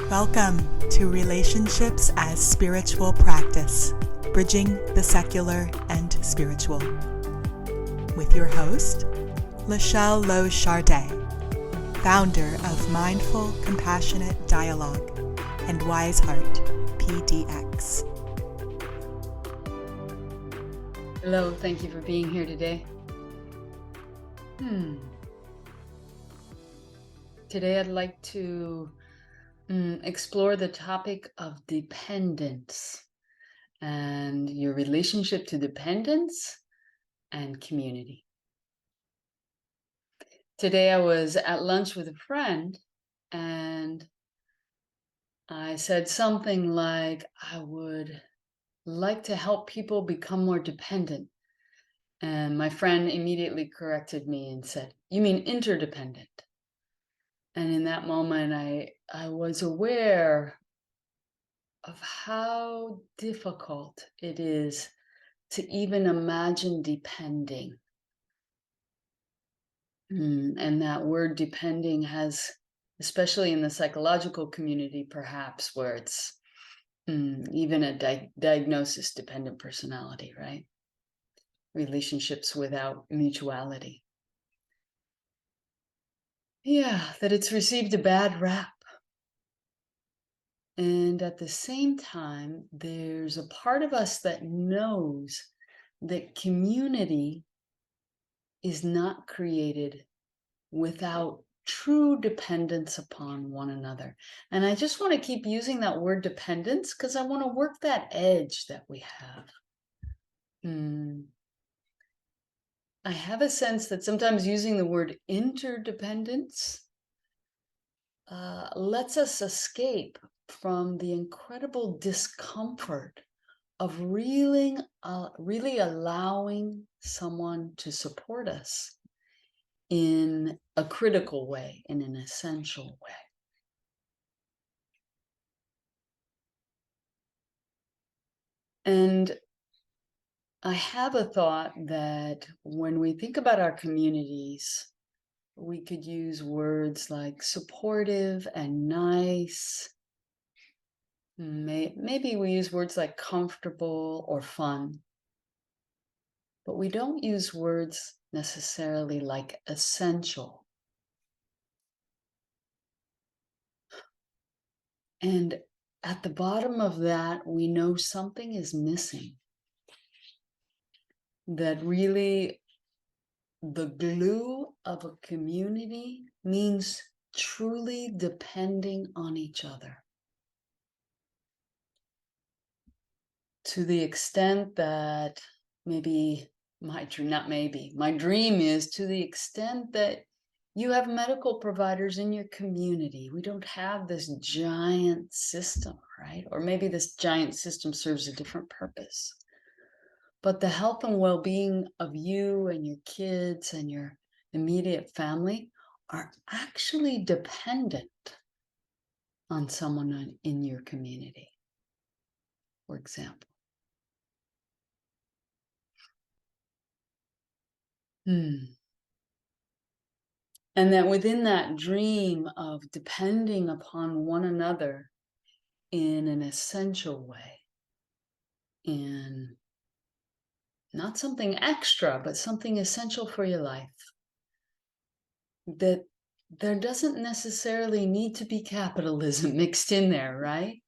Welcome to Relationships as Spiritual Practice, Bridging the Secular and Spiritual. With your host, LaShelle founder of Mindful Compassionate Dialogue and Wise Heart PDX. Hello, thank you for being here today. Today I'd like to explore the topic of dependence and your relationship to dependence and community. Today I was at lunch with a friend and I said something like, I would like to help people become more dependent. And my friend immediately corrected me and said, "You mean interdependent?" And in that moment, I was aware of how difficult it is to even imagine depending. And that word depending has, especially in the psychological community, perhaps, where it's even a diagnosis dependent personality, right? Relationships without mutuality. Yeah, that it's received a bad rap. And at the same time, there's a part of us that knows that community is not created without true dependence upon one another. And I just want to keep using that word dependence because I want to work that edge that we have. I have a sense that sometimes using the word interdependence lets us escape from the incredible discomfort of really allowing someone to support us in a critical way, in an essential way. And I have a thought that when we think about our communities, we could use words like supportive and nice. Maybe we use words like comfortable or fun, but we don't use words necessarily like essential. And at the bottom of that, we know something is missing. That really the glue of a community means truly depending on each other. To the extent that my dream is to the extent that you have medical providers in your community. We don't have this giant system, right? Or maybe this giant system serves a different purpose. But the health and well-being of you and your kids and your immediate family are actually dependent on someone in your community, for example. And that within that dream of depending upon one another in an essential way, in not something extra, but something essential for your life, that there doesn't necessarily need to be capitalism mixed in there, right?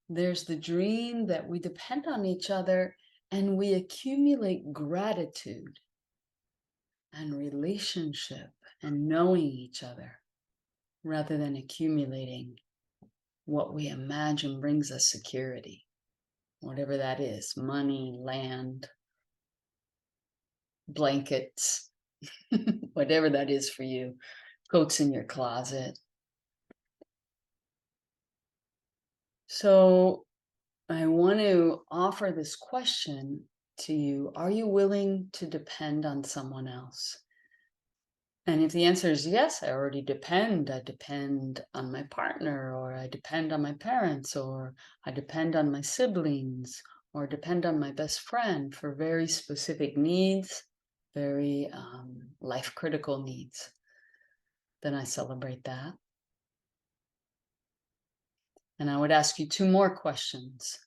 There's the dream that we depend on each other and we accumulate gratitude and relationship and knowing each other rather than accumulating what we imagine brings us security, whatever that is, money, land, blankets, whatever that is for you, coats in your closet. So I want to offer this question to you. Are you willing to depend on someone else? And if the answer is yes, I already depend. I depend on my partner, or I depend on my parents, or I depend on my siblings, or depend on my best friend for very specific needs, very life-critical needs. Then I celebrate that. And I would ask you two more questions.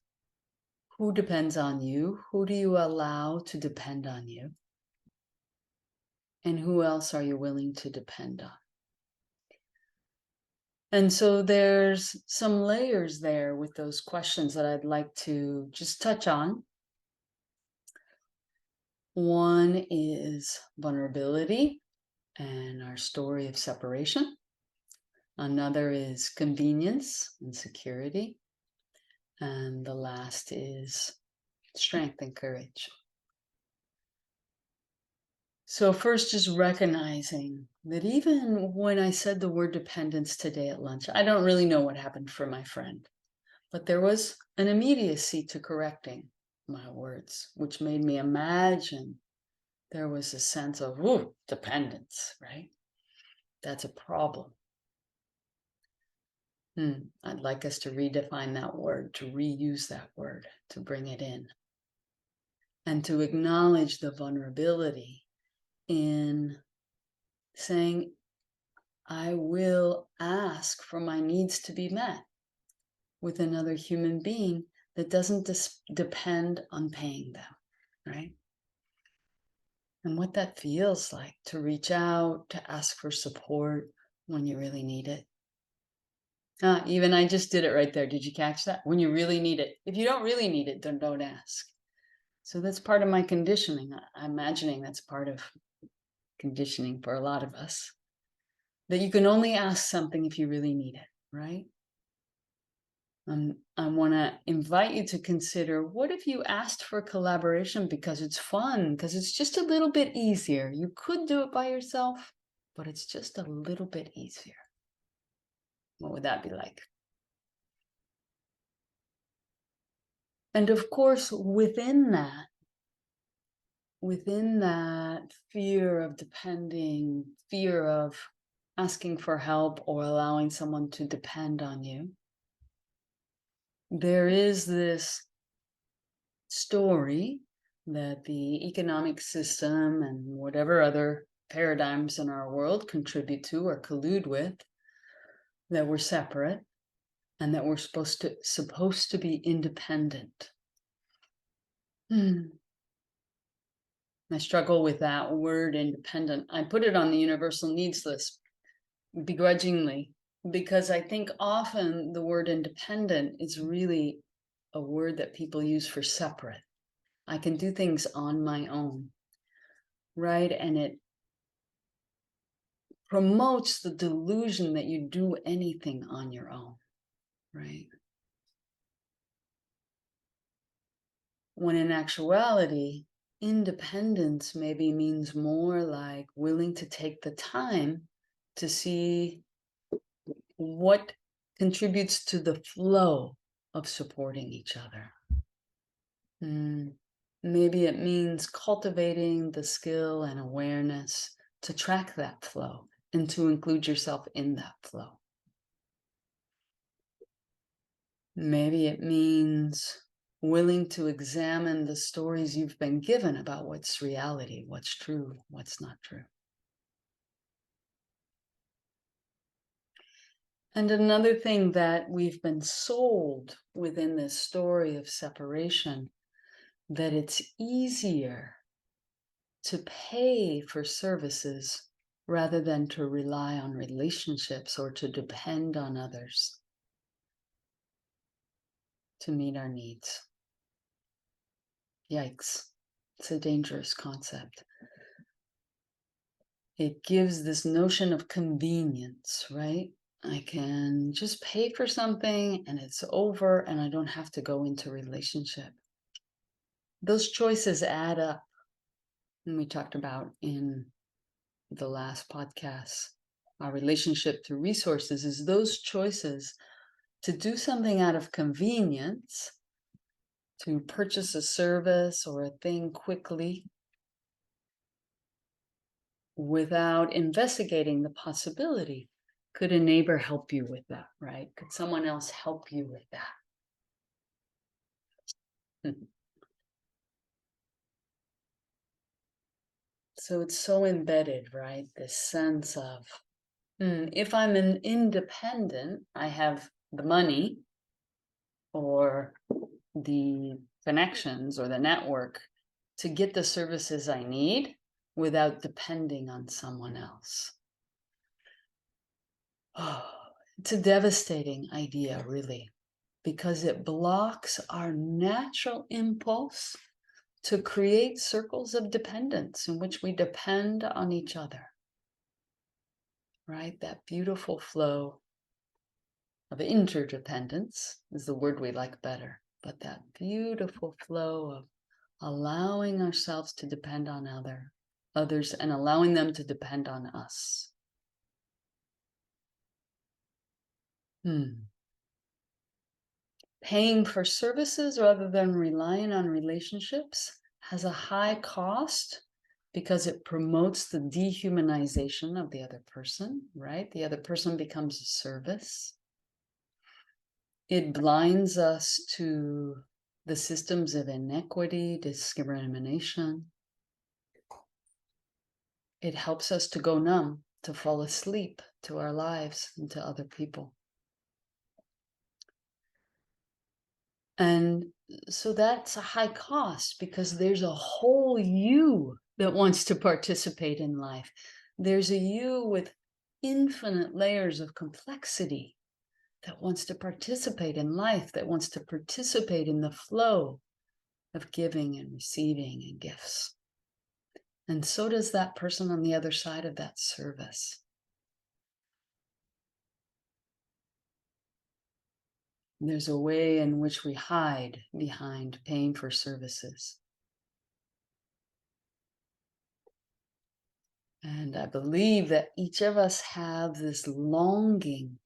Who depends on you? Who do you allow to depend on you? And who else are you willing to depend on? And so there's some layers there with those questions that I'd like to just touch on. One is vulnerability and our story of separation. Another is convenience and security. And the last is strength and courage. So first, just recognizing that even when I said the word dependence today at lunch, I don't really know what happened for my friend, but there was an immediacy to correcting my words, which made me imagine there was a sense of, ooh, dependence, right? That's a problem. I'd like us to redefine that word, to reuse that word, to bring it in, and to acknowledge the vulnerability in saying, I will ask for my needs to be met with another human being that doesn't depend on paying them, right? And what that feels like to reach out, to ask for support when you really need it. Even I just did it right there. Did you catch that? When you really need it. If you don't really need it, then don't ask. So that's part of my conditioning. I'm imagining that's part of conditioning for a lot of us. That you can only ask something if you really need it, right? I want to invite you to consider, what if you asked for collaboration because it's fun, because it's just a little bit easier? You could do it by yourself, but it's just a little bit easier. What would that be like? And of course, within that fear of depending, fear of asking for help or allowing someone to depend on you, there is this story that the economic system and whatever other paradigms in our world contribute to or collude with, that we're separate and that we're supposed to be independent. I struggle with that word independent. I put it on the universal needs list begrudgingly, because I think often the word independent is really a word that people use for separate. I can do things on my own, right? And it promotes the delusion that you do anything on your own, right? When in actuality, independence maybe means more like willing to take the time to see what contributes to the flow of supporting each other. Maybe it means cultivating the skill and awareness to track that flow and to include yourself in that flow. Maybe it means willing to examine the stories you've been given about what's reality, what's true, what's not true. And another thing that we've been sold within this story of separation, that it's easier to pay for services rather than to rely on relationships or to depend on others to meet our needs. Yikes. It's a dangerous concept. It gives this notion of convenience, right? I can just pay for something and it's over and I don't have to go into relationship. Those choices add up. And we talked about in the last podcast, our relationship to resources is those choices to do something out of convenience, to purchase a service or a thing quickly without investigating the possibility. Could a neighbor help you with that, right? Could someone else help you with that? So it's so embedded, right? This sense of, if I'm an independent, I have the money, or the connections or the network to get the services I need without depending on someone else. Oh, it's a devastating idea, really, because it blocks our natural impulse to create circles of dependence in which we depend on each other. Right? That beautiful flow of interdependence is the word we like better, but that beautiful flow of allowing ourselves to depend on others and allowing them to depend on us. Paying for services rather than relying on relationships has a high cost because it promotes the dehumanization of the other person, right? The other person becomes a service. It blinds us to the systems of inequity, discrimination. It helps us to go numb, to fall asleep to our lives and to other people. And so that's a high cost because there's a whole you that wants to participate in life. There's a you with infinite layers of complexity that wants to participate in life, that wants to participate in the flow of giving and receiving and gifts. And so does that person on the other side of that service. There's a way in which we hide behind paying for services. And I believe that each of us have this longing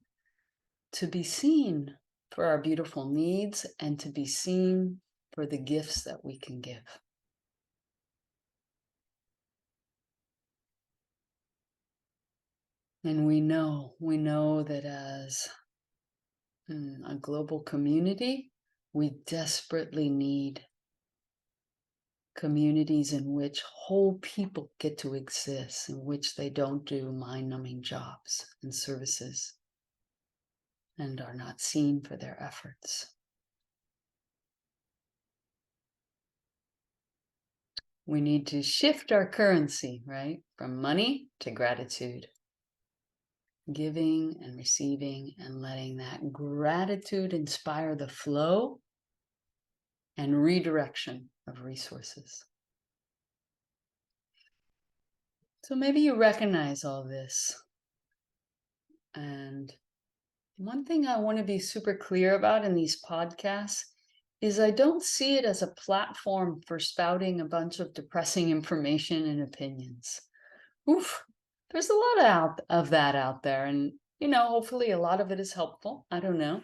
to be seen for our beautiful needs and to be seen for the gifts that we can give. And we know that as a global community, we desperately need communities in which whole people get to exist, in which they don't do mind-numbing jobs and services and are not seen for their efforts. We need to shift our currency, right? From money to gratitude. Giving and receiving and letting that gratitude inspire the flow and redirection of resources. So maybe you recognize all this. And one thing I want to be super clear about in these podcasts is I don't see it as a platform for spouting a bunch of depressing information and opinions. Oof, there's a lot of that out there. And, hopefully a lot of it is helpful. I don't know.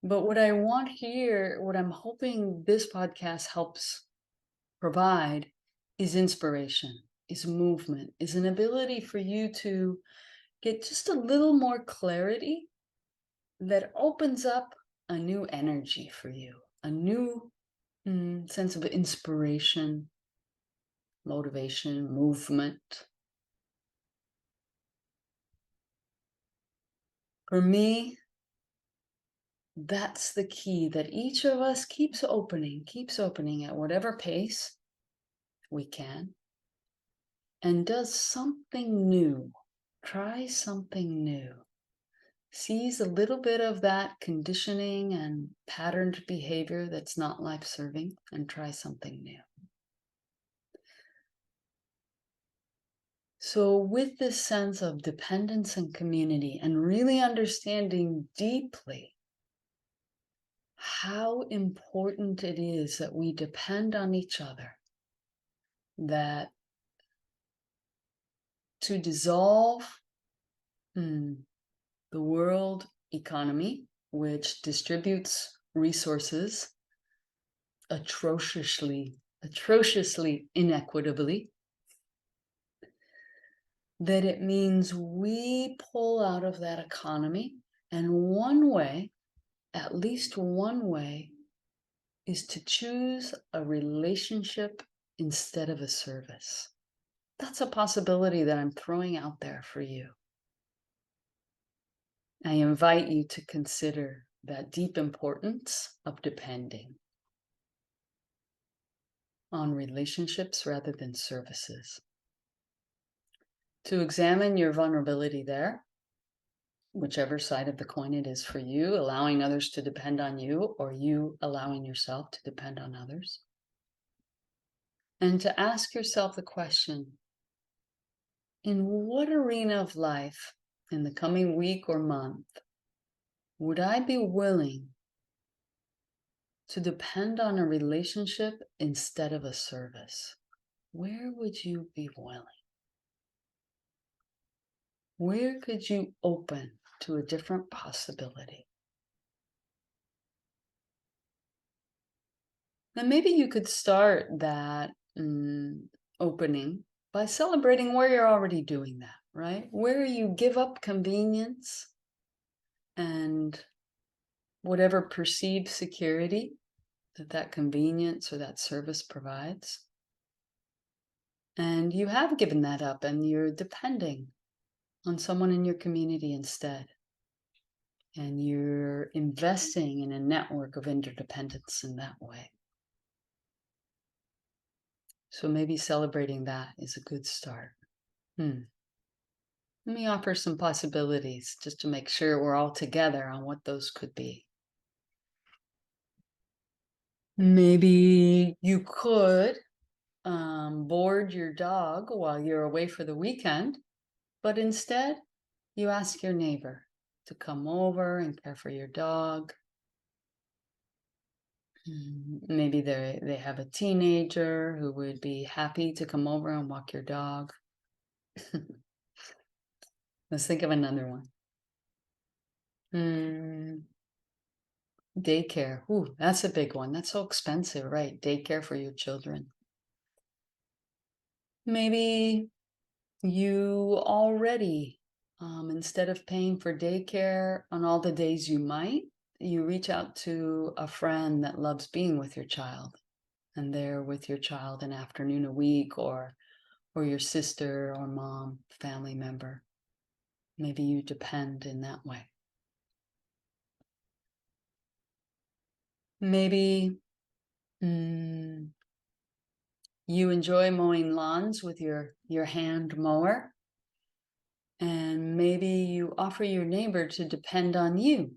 But what I want here, what I'm hoping this podcast helps provide is inspiration, is movement, is an ability for you to get just a little more clarity that opens up a new energy for you, a new sense of inspiration, motivation, movement. For me, that's the key, that each of us keeps opening at whatever pace we can, and does something new, try something new, sees a little bit of that conditioning and patterned behavior that's not life-serving, and try something new. So with this sense of dependence and community, and really understanding deeply how important it is that we depend on each other, that to dissolve the world economy, which distributes resources atrociously inequitably, that it means we pull out of that economy, and one way, at least one way, is to choose a relationship instead of a service. That's a possibility that I'm throwing out there for you. I invite you to consider that deep importance of depending on relationships rather than services. To examine your vulnerability there, whichever side of the coin it is for you, allowing others to depend on you or you allowing yourself to depend on others. And to ask yourself the question, in what arena of life in the coming week or month would I be willing to depend on a relationship instead of a service? Where would you be willing? Where could you open to a different possibility? And maybe you could start that opening by celebrating where you're already doing that, right? Where you give up convenience and whatever perceived security that convenience or that service provides. And you have given that up and you're depending on someone in your community instead. And you're investing in a network of interdependence in that way. So maybe celebrating that is a good start. Let me offer some possibilities just to make sure we're all together on what those could be. Maybe you could board your dog while you're away for the weekend, but instead you ask your neighbor to come over and care for your dog. Maybe they have a teenager who would be happy to come over and walk your dog. Let's think of another one. Daycare. Ooh, that's a big one. That's so expensive, right? Daycare for your children. Maybe you already, instead of paying for daycare on all the days you might, you reach out to a friend that loves being with your child, and they're with your child an afternoon a week, or your sister or mom, family member. Maybe you depend in that way. Maybe you enjoy mowing lawns with your hand mower, and maybe you offer your neighbor to depend on you,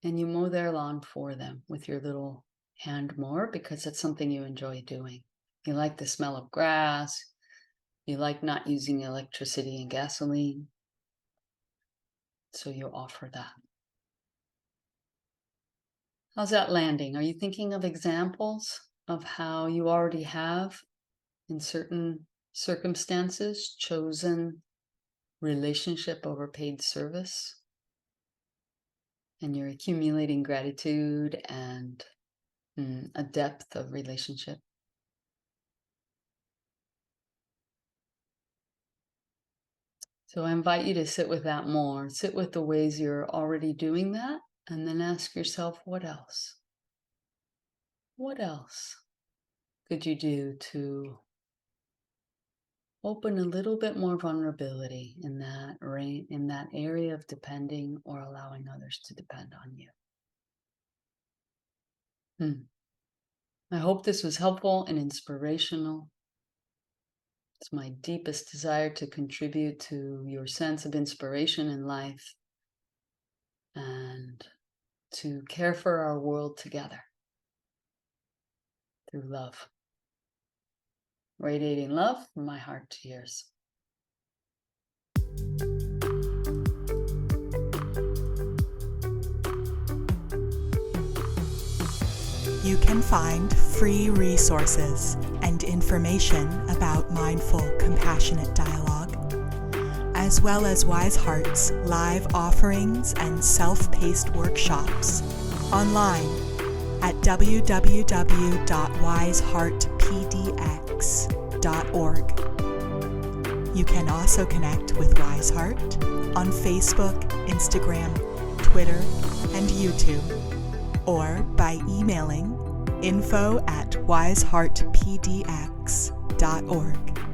and you mow their lawn for them with your little hand mower because that's something you enjoy doing. You like the smell of grass. You like not using electricity and gasoline. So you offer that. How's that landing? Are you thinking of examples of how you already have, in certain circumstances, chosen relationship over paid service? And you're accumulating gratitude and a depth of relationship. So I invite you to sit with that more. Sit with the ways you're already doing that, and then ask yourself, what else? What else could you do to open a little bit more vulnerability in that area of depending or allowing others to depend on you? I hope this was helpful and inspirational. It's my deepest desire to contribute to your sense of inspiration in life and to care for our world together through love. Radiating love from my heart to yours. You can find free resources and information about mindful, compassionate dialogue, as well as Wise Heart's live offerings and self-paced workshops online at www.wiseheartpdx.org. You can also connect with Wise Heart on Facebook, Instagram, Twitter, and YouTube, or by emailing info@wiseheartpdx.org.